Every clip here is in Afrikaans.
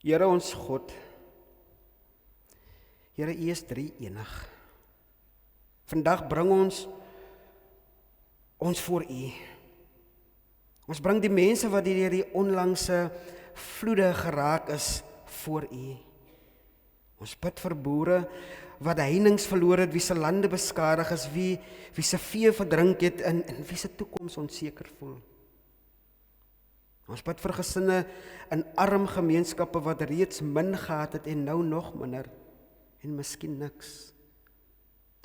Here ons God, Here U is drie-enig. Vandag bring ons voor U. Ons bring die mense wat deur die onlangse vloede geraak is voor U. Ons bid vir boere wat heininge verloor het, wie se lande beskadig is, wie se vee verdrink het en wie se toekoms onseker voel. Ons bid vir gesinne in arm gemeenskappe wat reeds min gehad het en nou nog minder en miskien niks.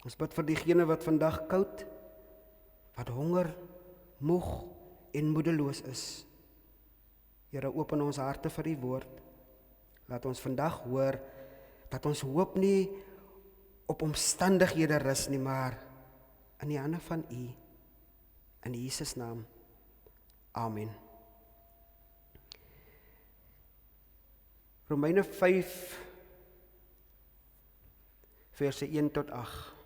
Ons bid vir diegene wat vandag koud, wat honger, moeg en moedeloos is. Here, open ons harte vir U woord. Laat ons vandag hoor dat ons hoop nie op omstandighede rus nie, maar in die hande van U. In Jesus naam. Amen. Romeine 5 verse 1 tot 8.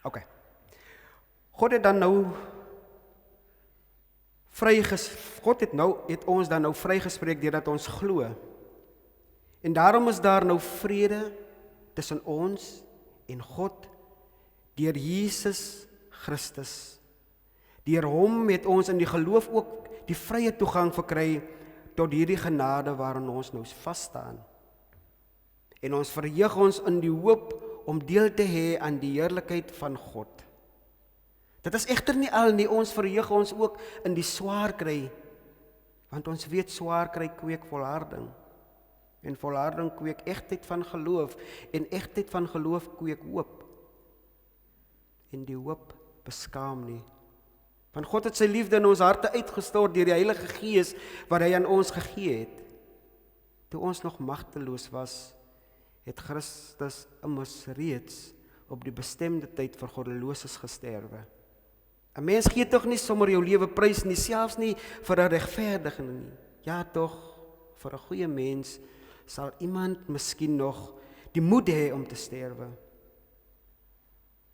Okay. God het ons dan nou vrygespreek deurdat ons glo. En daarom is daar nou vrede tussen ons en God deur Jesus Christus. Deur hom het ons in die geloof ook die vrye toegang verkry tot hierdie genade waarin ons nou vas staan. En ons verheug ons in die hoop om deel te hê aan die heerlikheid van God. Dit is egter nie al nie, ons verheug ons ook in die swaar kry, want ons weet swaar kry kweek volharding. En volharding kweek egtheid van geloof, en egtheid van geloof kweek hoop. En die hoop beskaam nie. Want God het sy liefde in ons harte uitgestort deur die Heilige Gees wat hy aan ons gegee het. Toe ons nog magteloos was, het Christus immers reeds op die bestemde tyd vir goddeloses gesterwe. 'n Mens gee tog nie sommer jou lewe prys nie, selfs nie vir 'n regverdige nie. Ja tog, vir 'n goeie mens sal iemand miskien nog die moed hê om te sterwe.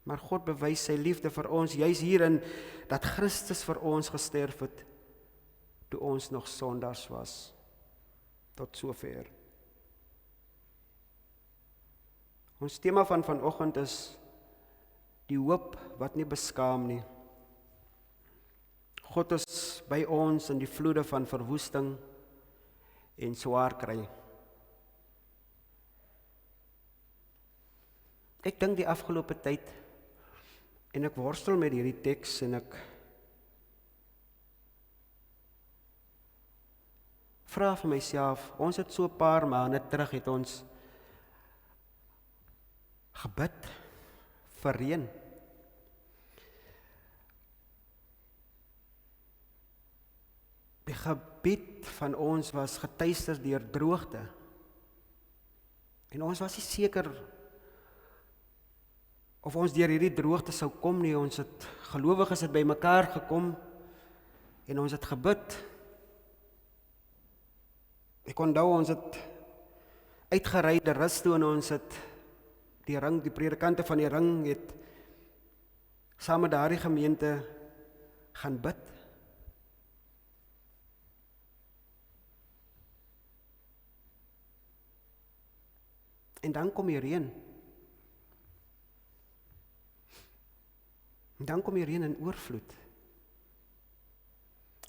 Maar God bewys sy liefde vir ons juis hierin dat Christus vir ons gesterf het toe ons nog sondaars was. Tot sover. Ons tema van vanoggend is die hoop wat nie beskaam nie. God is by ons in die vloede van verwoesting en swaar kry. Ek dink die afgelope tyd, en ek worstel met hierdie teks, en ek vra vir myself, ons het so 'n paar maande terug, het ons gebid vir reën. Die gebied van ons was getuister deur droogte. En ons was nie seker of ons deur hierdie droogte sou kom nie. Ons het gelowiges het by mekaar gekom en ons het gebid. Ek onthou ons het uitgery die rus toe en ons het die predikante van die ring het saam met daardie gemeente gaan bid. En dan kom die reën. En dan kom die reën in oorvloed.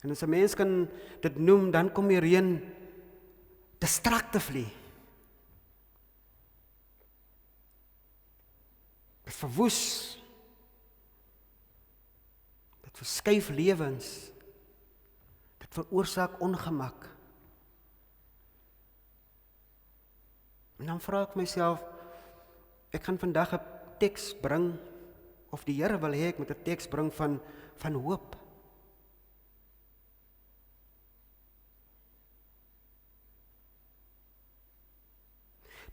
En as 'n mens kan dit noem, dan kom die reën destructively. Dit verwoes. Dit verskuif lewens. Dit veroorsaak ongemak. En dan vra ek myself, ek gaan vandag 'n teks bring, of die Here wil hê ek moet 'n teks bring van hoop.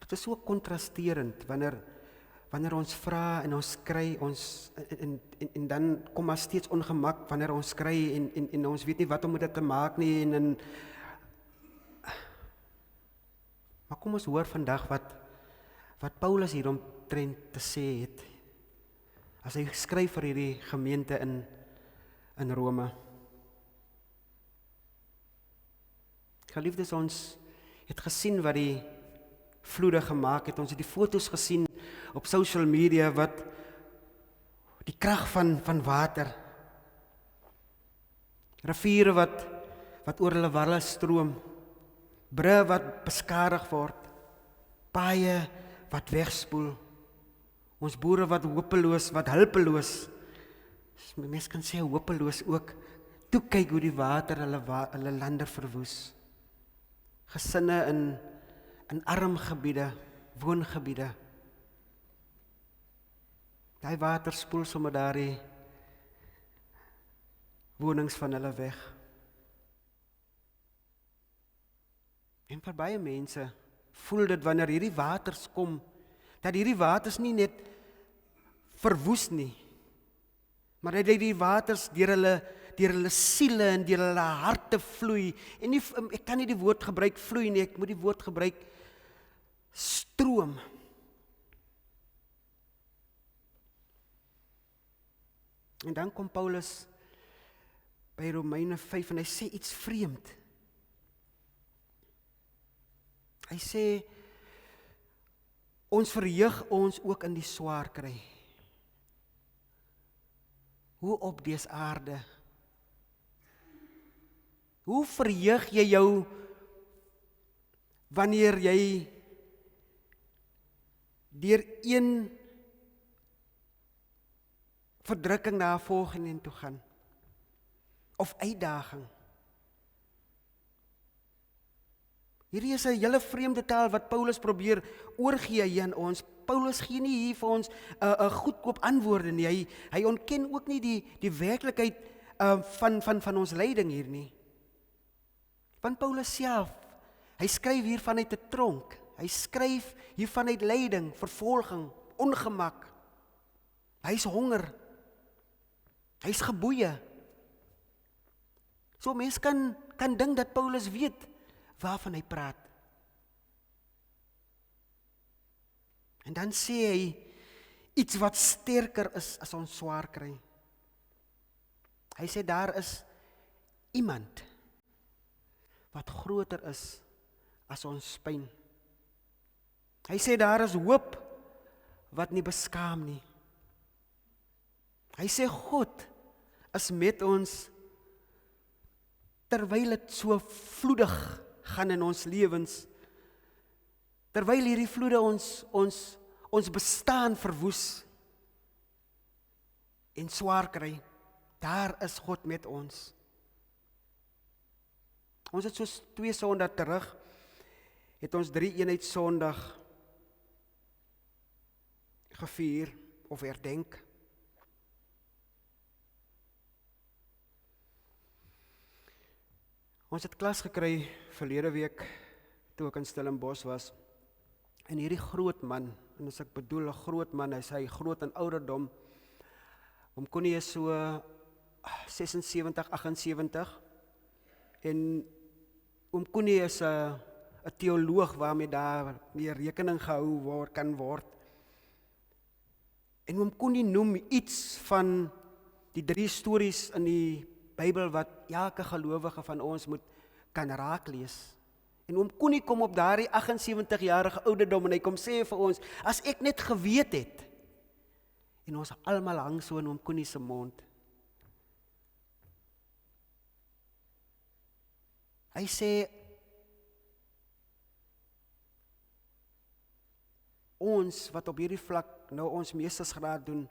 Dit is so kontrasterend wanneer ons vra en ons kry en dan kom maar steeds ongemak wanneer ons kry en ons weet nie wat om met dit te maak nie en maar kom ons hoor vandag wat Paulus hieromtrent te sê het. as hy skryf vir hierdie gemeente in Rome. Geliefdes, ons het gesien wat die vloede gemaak het. Ons het die foto's gesien op social media wat die krag van water, riviere wat oor hulle walle stroom, brûe wat beskadig word, paaie wat wegspoel, ons boere wat hopeloos, wat hulpeloos, mens kan sê hopeloos ook, toe kyk hoe die water hulle lande verwoes. Gesinne in arm gebiede, woongebiede. Daai water spoel sommer daardie wonings van hulle weg. En vir baie mense voel dit wanneer hierdie waters kom, dat hierdie waters nie net verwoes nie, maar dat die waters deur hulle siele en deur hulle harte vloei. En nie, ek kan nie die woord gebruik vloei nie, ek moet die woord gebruik stroom. En dan kom Paulus by Romeine 5 en hy sê iets vreemd. Hy sê, ons verheug ons ook in die swaar kry. Hoe op dese aarde? Hoe verheug jy jou wanneer jy deur een verdrukking na 'n volgende toe gaan? Of uitdaging? Hierdie is 'n hele vreemde taal wat Paulus probeer oorgee hier aan ons. Paulus gee nie hier vir ons 'n goedkoop antwoorde nie. Hy ontken ook nie die werklikheid van ons lyding hier nie. Want Paulus self, hy skryf hier vanuit 'n tronk. Hy skryf hier vanuit lyding, vervolging, ongemak. Hy's honger. Hy's geboeie. So mens kan dink dat Paulus weet waarvan hy praat. En dan sê hy iets wat sterker is as ons swaar kry. Hy sê daar is iemand wat groter is as ons pyn. Hy sê daar is hoop wat nie beskaam nie. Hy sê God is met ons terwyl dit so vloedig gaan in ons lewens. Terwyl hierdie vloede ons bestaan verwoes en swaar kry, daar is God met ons. Ons het soos 2 Sondae terug, het ons 3 eenheid Sondag gevier of herdenk. Ons het klas gekry verlede week, toe ek in Stellenbosch was, en hierdie groot man, en as ek bedoel 'n groot man, hy groot in ouderdom, hom kon hy so 76, 78, en hom kon hy is 'n teoloog waarmee daar meer rekening gehou kan word, en hom kon hy noem iets van die 3 stories in die Bybel wat elke gelowige van ons kan raaklees. En hom kon nie kom op daardie 78-jarige ouderdom en hy kom sê vir ons, as ek net geweet het, en ons almal hang so in hom kon nie se mond. Hy sê, ons wat op hierdie vlak nou ons meestersgraad doen,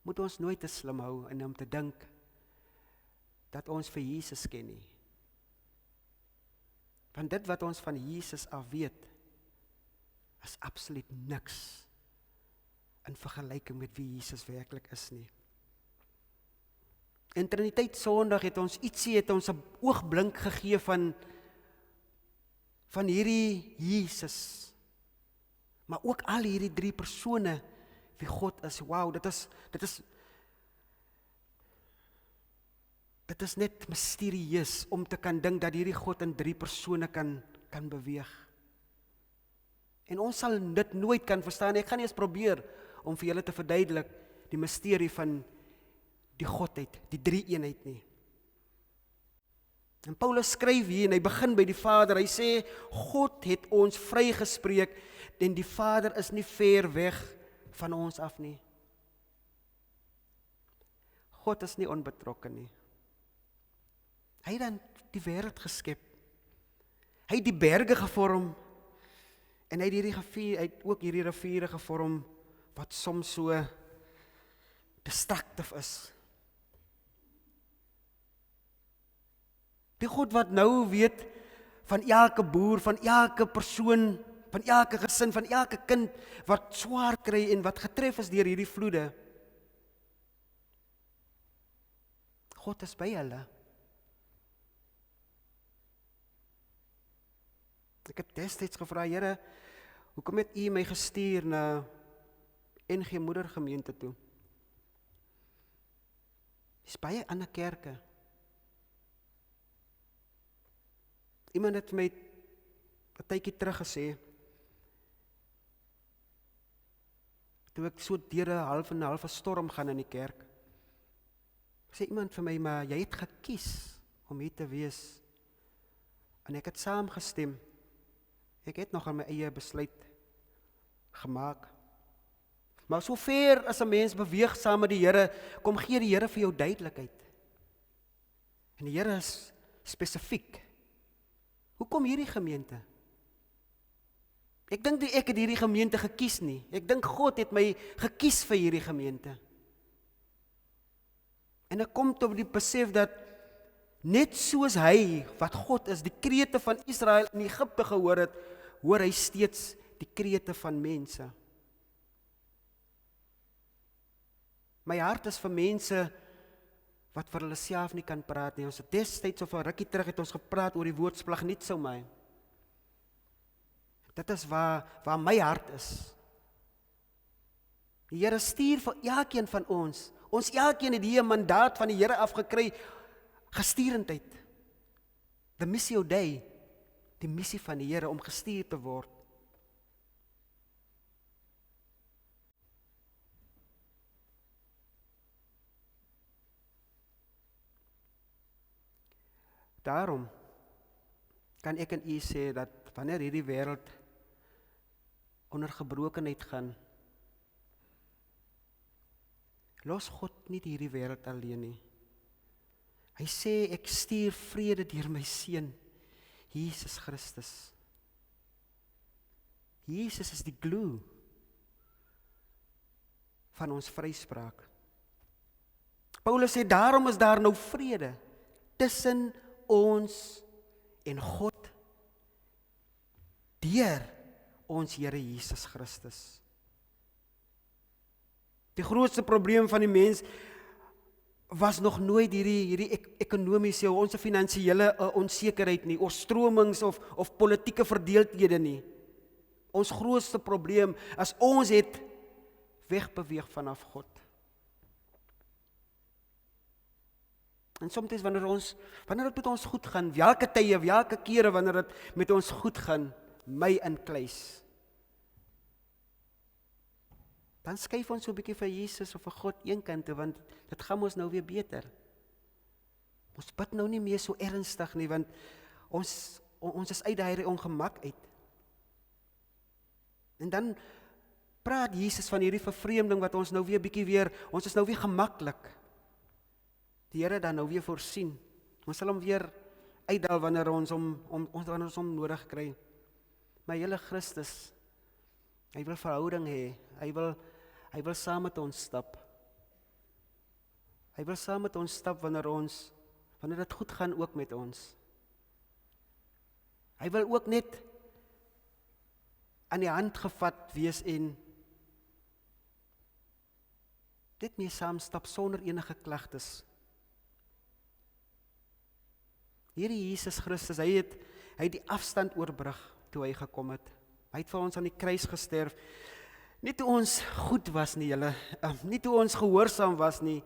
moet ons nooit te slim hou en om te dink dat ons vir Jesus ken nie. Want dit wat ons van Jesus af weet, is absoluut niks in vergelyking met wie Jesus werklik is nie. In Triniteit Sondag het ons 'n oogblink gegee van hierdie Jesus, maar ook al hierdie 3 persone wie God is. Wow, dit is net mysterieus om te kan dink dat hierdie God in 3 persone kan beweeg. En ons sal dit nooit kan verstaan. Ek gaan nie eens probeer om vir julle te verduidelik die misterie van die Godheid, die drie-eenheid nie. En Paulus skryf hier en hy begin by die Vader. Hy sê God het ons vrygespreek en die Vader is nie ver weg van ons af nie. God is nie onbetrokke nie. Hy het dan die wêreld geskep. Hy het die berge gevorm en hy het ook hierdie riviere gevorm wat soms so destructief is. Die God wat nou weet van elke boer, van elke persoon, van elke gesin, van elke kind wat swaar kry en wat getref is deur hierdie vloede. God is by hulle. Ek het destyds gevra, Here, hoekom het U my gestuur na NG Moedergemeente toe? Dis baie ander kerke. Iemand het vir my 'n tydjie terug gesê, toe ek so deur 'n half storm gaan in die kerk, sê iemand vir my, maar jy het gekies om hier te wees, en ek het saamgestem. Ek het nog aan my eie besluit gemaak. Maar so ver as 'n mens beweeg saam met die Here, kom gee die Here vir jou duidelikheid. En die Here is spesifiek. Hoekom hierdie gemeente? Ek dink nie ek het hierdie gemeente gekies nie. Ek dink God het my gekies vir hierdie gemeente. En ek kom tot die besef dat net soos hy, wat God is, die krete van Israel in Egipte gehoor het, hoor hy steeds die krete van mense. My hart is vir mense wat vir hulle self nie kan praat nie. Ons het destyds of 'n rukkie terug het ons gepraat oor die woordsplag niet so my. Dit is waar my hart is. Die Here stuur vir elkeen van ons. Ons elkeen het hier 'n mandaat van die Here afgekry, gestuurendheid. The Missio Dei, die missie van die Here om gestuur te word. Daarom kan ek en u sê dat wanneer hierdie wêreld onder gebrokenheid gaan, los God nie hierdie wêreld alleen nie. Hy sê ek stuur vrede deur my seun Jesus Christus. Jesus is die glue van ons vryspraak. Paulus sê daarom is daar nou vrede tussen ons en God deur ons Here Jesus Christus. Die grootste probleem van die mens was nog nooit hierdie ekonomiese, ons finansiële onsekerheid nie, oorstromings of politieke verdeeldhede nie. Ons grootste probleem is ons het wegbeweeg vanaf God. En soms wanneer dit met ons goed gaan, welke tye, welke kere wanneer dit met ons goed gaan, my inkluis, dan skuif ons so 'n bietjie vir Jesus of vir God eenkant toe, want dit gaan ons nou weer beter. Ons bid nou nie meer so ernstig nie, want ons is uit daai ongemak uit. En dan praat Jesus van hierdie vervreemding wat ons nou weer bietjie weer, ons is nou weer gemaklik. Die Here dan nou weer voorsien. Ons sal hom weer uitdaal wanneer ons hom nodig kry. Maar hele Christus, hy wil verhouding hê. Hy wil saam met ons stap. Hy wil saam met ons stap wanneer dit goed gaan ook met ons. Hy wil ook net aan die hand gevat wees en dit mee saam stap sonder enige klagtes. Hierdie Jesus Christus, hy het die afstand oorbrug toe hy gekom het. Hy het vir ons aan die kruis gesterf. Nie toe ons goed was nie, nie toe ons gehoorsaam was nie.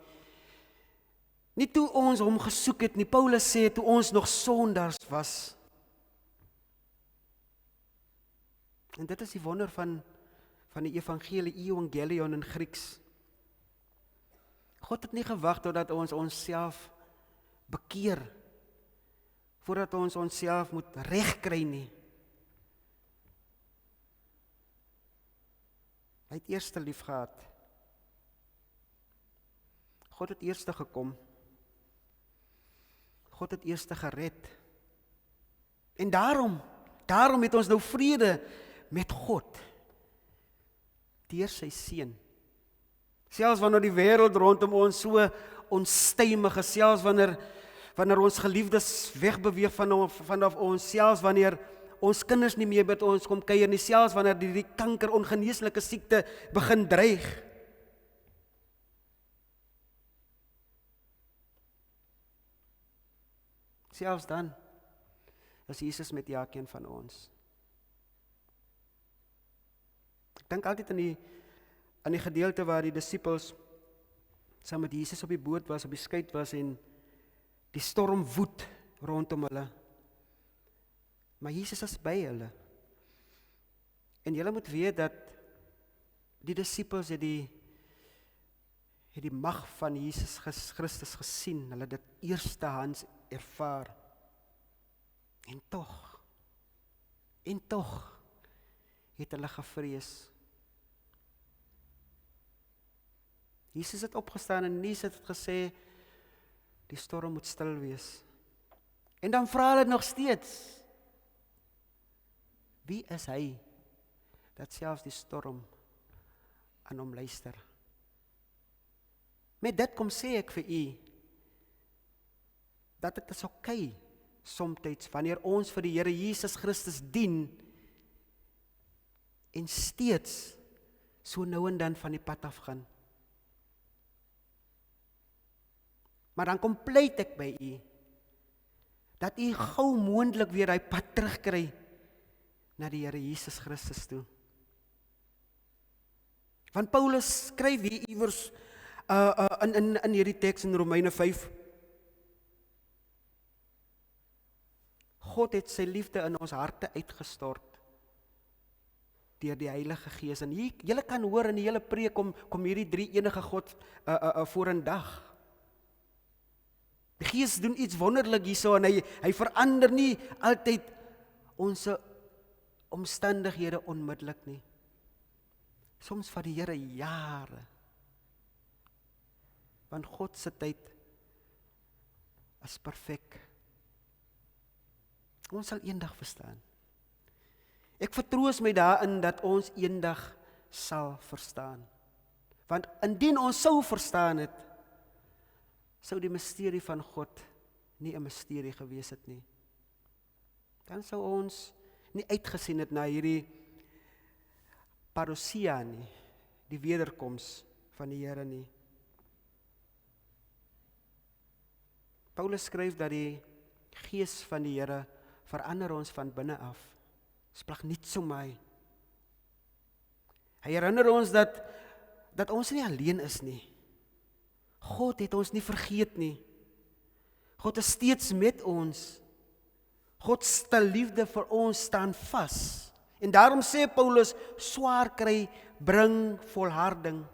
Nie toe ons hom gesoek het nie. Paulus sê toe ons nog sondaars was. En dit is die wonder van van die evangelie, evangelion in Grieks. God het nie gewag totdat ons onsself bekeer, voordat ons onsself moet regkry nie. Hy het eerste lief gehad. God het eerste gekom. God het eerste gered. En daarom het ons nou vrede met God, deur sy seun. Selfs wanneer die wêreld rondom ons so onstuimig is, selfs wanneer ons geliefdes wegbeweeg vanaf ons, selfs wanneer ons kinders nie meer met ons kom kuier nie, selfs wanneer die kanker, ongeneeslike siekte begin dreig. Selfs dan is Jesus met elkeen van ons. Ek dink altyd aan die gedeelte waar die disippels saam met Jesus op die boot was, op die skei was en die storm woed rondom hulle. Maar Jesus is by hulle. En julle moet weet dat die disippels het die mag van Jesus Christus gesien. Hulle het dit eerstehands ervaar. En tog het hulle gevrees. Jesus het opgestaan en Jesus het gesê, die storm moet stil wees. En dan vra hulle nog steeds, wie is hy, dat selfs die storm aan hom luister? Met dit kom sê ek vir u, dat dit is okay, somtyds, wanneer ons vir die Here Jesus Christus dien, en steeds, so nou en dan van die pad afgaan. Maar dan kom pleit ek by u, dat u gou moontlik weer die pad terugkry, na die Here Jesus Christus toe. Want Paulus skryf hier iewers in hierdie teks in Romeine 5. God het sy liefde in ons harte uitgestort deur die Heilige Gees. En hier, julle kan hoor in die hele preek kom hierdie drie enige God voor in dag. Die Gees doen iets wonderlik hierso en hy verander nie altyd ons omstandighede onmiddellik nie. Soms vat die Here jare. Want God se tyd is perfek. Ons sal eendag verstaan. Ek vertroos my daarin dat ons eendag sal verstaan. Want indien ons sou verstaan het, sou die misterie van God nie 'n misterie gewees het nie. Dan sou ons nie uitgesien het na hierdie parousia nie, die wederkoms van die Here nie. Paulus skryf dat die Gees van die Here verander ons van binne af. Splag niet so my. Hy herinner ons dat ons nie alleen is nie. God het ons nie vergeet nie. God is steeds met ons. God se liefde vir ons staan vas. En daarom sê Paulus, swaar kry bring volharding.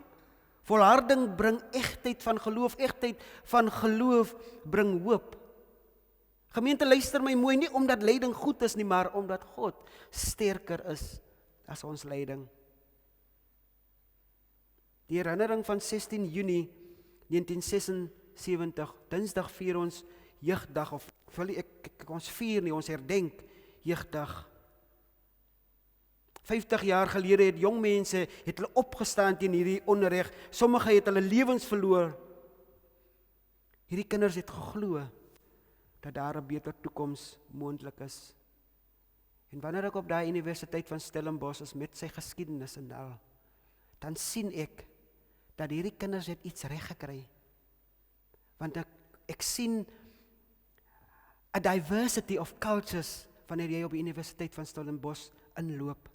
Volharding bring egtheid van geloof bring hoop. Gemeente, luister my mooi, nie omdat lyding goed is nie, maar omdat God sterker is as ons lyding. Die herinnering van 16 Junie 1976, Dinsdag vier ons jeugdag, of ons vier nie, ons herdenk jeugdag. 50 jaar gelede het jong mense, het hulle opgestaan teen hierdie onreg, sommige het hulle lewens verloor. Hierdie kinders het geglo, dat daar 'n beter toekoms moontlik is. En wanneer ek op daai Universiteit van Stellenbosch is met sy geskiedenis en al, dan sien ek, dat hierdie kinders het iets reg gekry. Want ek sien a diversity of cultures, wanneer jy op die Universiteit van Stellenbosch inloop.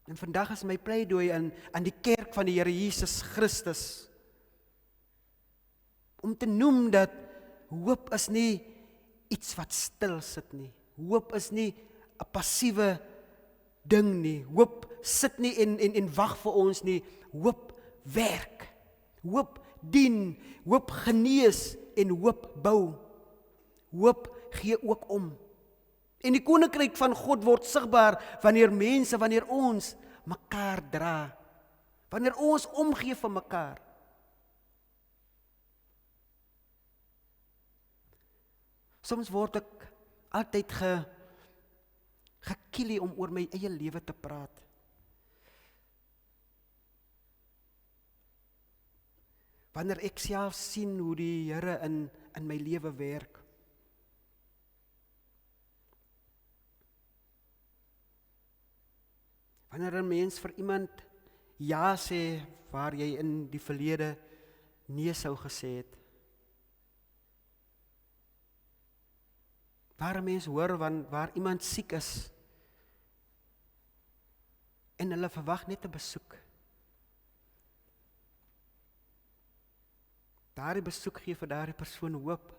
En vandag is my pleidooi aan die kerk van die Here Jesus Christus, om te noem dat hoop is nie iets wat stil sit nie. Hoop is nie 'n passiewe ding nie. Hoop sit nie en wag vir ons nie. Hoop werk. Hoop dien, hoop genees en hoop bou. Hoop gee ook om. En die koninkryk van God word sigbaar wanneer ons mekaar dra. Wanneer ons omgee vir mekaar. Soms word ek altyd gekielie om oor my eie lewe te praat. Wanneer ek self sien hoe die Here in my lewe werk. Wanneer 'n mens vir iemand ja sê waar jy in die verlede nee sou gesê het. Waar 'n mens hoor waar iemand siek is en hulle verwag net 'n besoek. Daardie besoek gee vir daardie persoon hoop.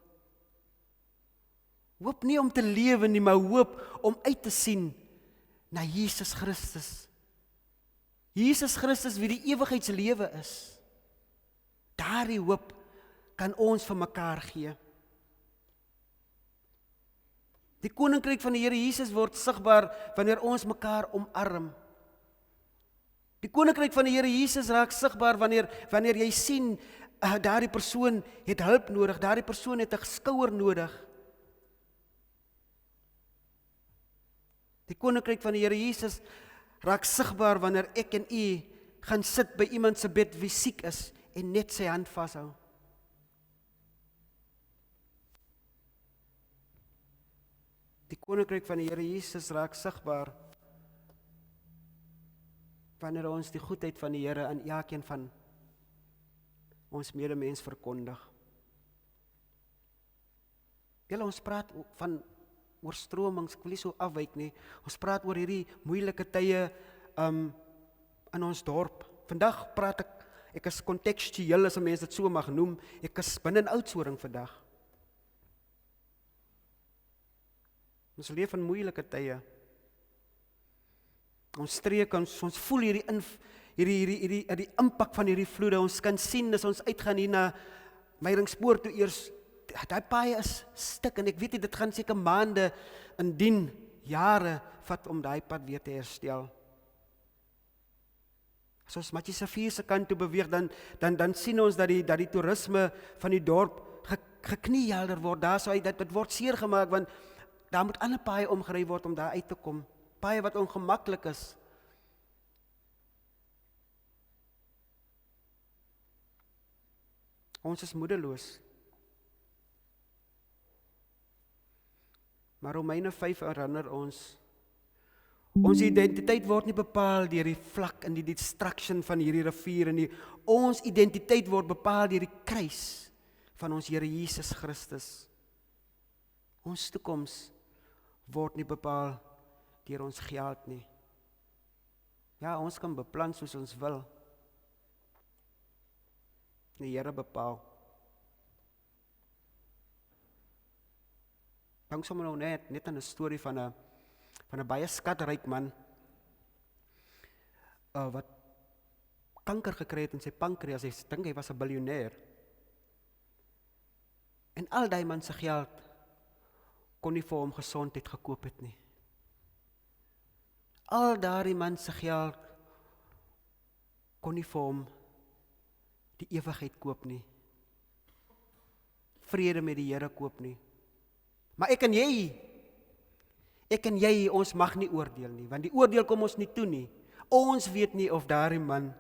Hoop nie om te lewe nie, maar hoop om uit te sien na Jesus Christus. Jesus Christus wie die ewigheidslewe is. Daardie hoop kan ons vir mekaar gee. Die koninkryk van die Here Jesus word sigbaar wanneer ons mekaar omarm. Die koninkryk van die Here Jesus raak sigbaar wanneer jy sien daardie persoon het hulp nodig, daardie persoon het 'n skouer nodig. Die koninkryk van die Here Jesus raak sigbaar wanneer ek en u gaan sit by iemand se bed wie siek is en net sy hand vashou. Die koninkryk van die Here Jesus raak sigbaar wanneer ons die goedheid van die Here aan elkeen van ons medemens verkondig. Julle, ons praat van oorstromings, ek wil nie so afwyk nie. Ons praat oor hierdie moeilike tye in ons dorp. Vandag praat ek is kontekstueel as 'n mens dit so mag noem. Ek is binne in Oudtshoorn vandag. Ons leef in moeilike tye. Ons streek, ons voel hierdie impak van hierdie vloede. Ons kan sien as ons uitgaan hier na Meyringspoort toe eers, daai paai is stik en ek weet dit gaan seker maande, indien jare vat om daai pad weer te herstel. As ons Matthew se 4 se kant toe beweeg, dan sien ons dat die toerisme van die dorp gekniehelder word. Daar sou dit word seer gemaak want daar moet ander paaie omgery word om daar uit te kom. Paaie wat ongemaklik is. Ons is moedeloos. Maar Romeine 5 herinner ons identiteit word nie bepaal deur die vlak en die distraction van hierdie rivier en ons identiteit word bepaal deur die kruis van ons Here Jesus Christus. Ons toekoms word nie bepaal deur ons geld nie. Ja, ons kan beplan soos ons wil. Die Here bepaal. Dink sommer nou net aan 'n storie van 'n baie skatryk man wat kanker gekry het in sy pankreas. Hy dink hy was 'n biljoenêr. En al daai man se geld kon nie vir hom gesondheid gekoop het nie. Al daardie man se geld kon nie vir hom die ewigheid koop nie. Vrede met die Here koop nie. Maar ek en jy, ons mag nie oordeel nie, want die oordeel kom ons nie toe nie. Ons weet nie of daardie man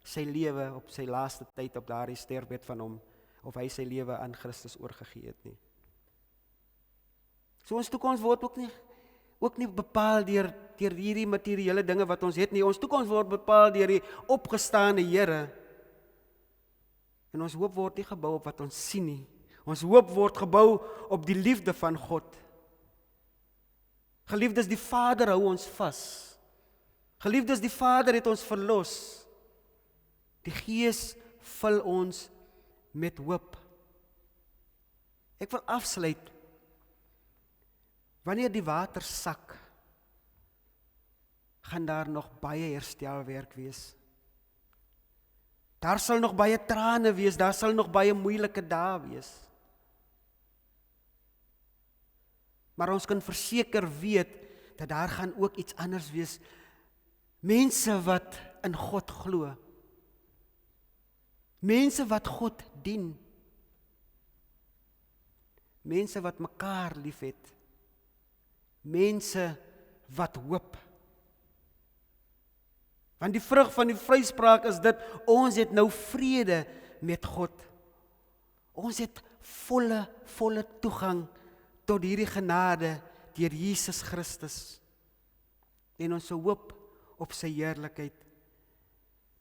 sy lewe op sy laaste tyd op daardie sterfbed van hom, of hy sy lewe aan Christus oorgegee het nie. So ons toekoms word ook nie bepaal deur hierdie materiële dinge wat ons het nie. Ons toekoms word bepaal deur die opgestaane Here. En ons hoop word nie gebou op wat ons sien nie. Ons hoop word gebou op die liefde van God. Geliefdes, die Vader hou ons vas. Geliefdes, die Vader het ons verlos. Die Gees vul ons met hoop. Ek wil afsluit. Wanneer die water sak, gaan daar nog baie herstelwerk wees. Daar sal nog baie trane wees, daar sal nog baie moeilike dae wees. Maar ons kan verseker weet, dat daar gaan ook iets anders wees. Mense wat in God glo. Mense wat God dien. Mense wat mekaar liefhet. Mense wat hoop. Want die vrug van die vryspraak is dit, ons het nou vrede met God. Ons het volle toegang tot hierdie genade deur Jesus Christus. En ons hoop op sy heerlikheid.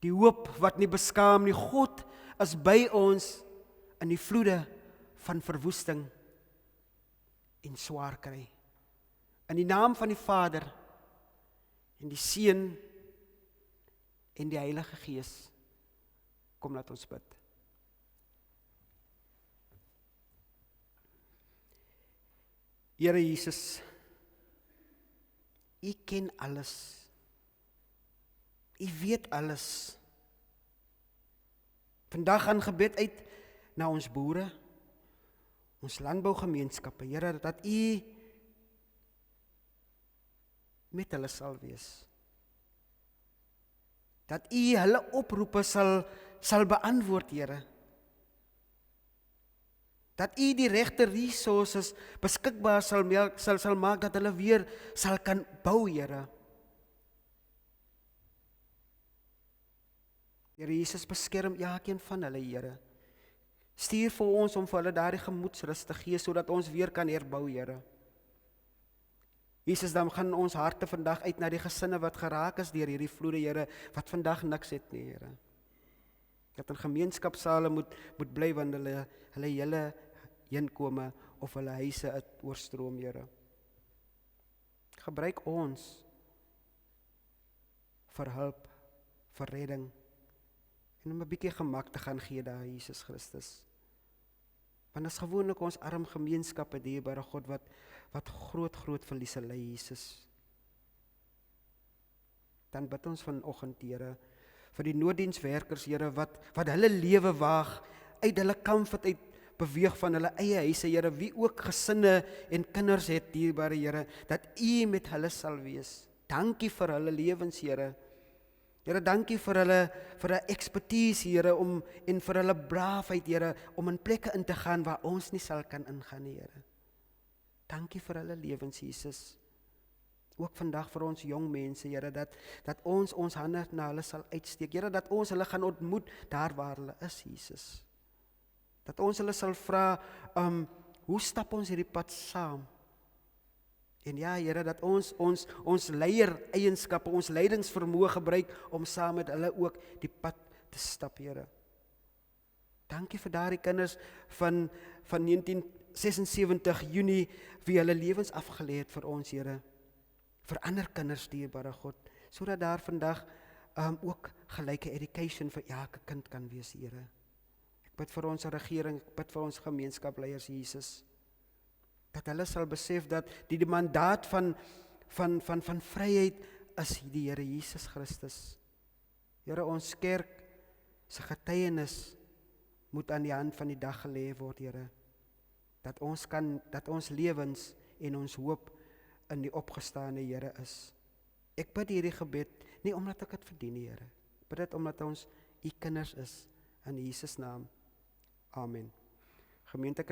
Die hoop wat nie beskaam nie. God is by ons in die vloede van verwoesting en swaar kry. In die naam van die Vader en die Seun en die Heilige Gees, kom laat ons bid. Here Jesus, U ken alles. U weet alles. Vandag gaan gebed uit na ons boere, ons landbougemeenskappe, Here, dat U met hulle sal wees. Dat U hulle oproepe sal beantwoord, Here. Dat U die regte resources beskikbaar sal maak, dat hulle weer sal kan bou, Here. Here Jesus, beskerm elkeen van hulle, Here. Stuur vir ons om vir hulle daardie gemoedsrus te gee, sodat ons weer kan herbou, Here. Jesus, dan gaan ons harte vandag uit na die gesinne wat geraak is deur hierdie vloede, Here, wat vandag niks het nie, Here. Dat in gemeenskapsale moet bly, want hulle hele heenkome of hulle huise het oorstroom, Here. Gebruik ons vir hulp, vir redding, en om 'n bietjie gemak te gaan gee daar, Jesus Christus. Want as gewoonlik ons arm gemeenskappe, dierbare God, wat groot verliese ly, Jesus. Dan bid ons vanoggend, Here, vir die nooddienswerkers, Here, wat hulle lewe waag, uit hulle comfort uit beweeg van hulle eie huise, Here, wie ook gesinne en kinders het, dierbare Here, dat U met hulle sal wees. Dankie vir hulle lewens, Here. Here, dankie vir hulle expertise, Here, en vir hulle braafheid, Here, om in plekke in te gaan waar ons nie sal kan ingaan, Here. Dankie vir hulle lewens, Jesus. Ook vandag vir ons jong mense, Here, dat ons hande na hulle sal uitsteek, Here, dat ons hulle gaan ontmoet daar waar hulle is, Jesus. Dat ons hulle sal vra, hoe stap ons hierdie pad saam? En ja, Here, dat ons leier-eienskappe, ons leidingsvermoë gebruik om saam met hulle ook die pad te stap, Here. Dankie vir daardie kinders van 1976 Junie, wie hulle lewens afgelê het vir ons, Here. Vir ander kinders, dierbare God, sodat daar vandag ook gelyke education vir elke kind kan wees, Here. Ek bid vir ons regering, ek bid vir ons gemeenskapleiers, Jesus. Dat hulle sal besef dat die mandaat van vryheid is die Here Jesus Christus. Here, ons kerk se getuienis moet aan die hand van die dag gelê word, Here. Dat ons lewens en ons hoop in die opgestane Here is. Ek bid hierdie gebed nie omdat ek dit verdien, Here. Ek bid dit omdat ons U kinders is, in Jesus naam. Amen. Gemeente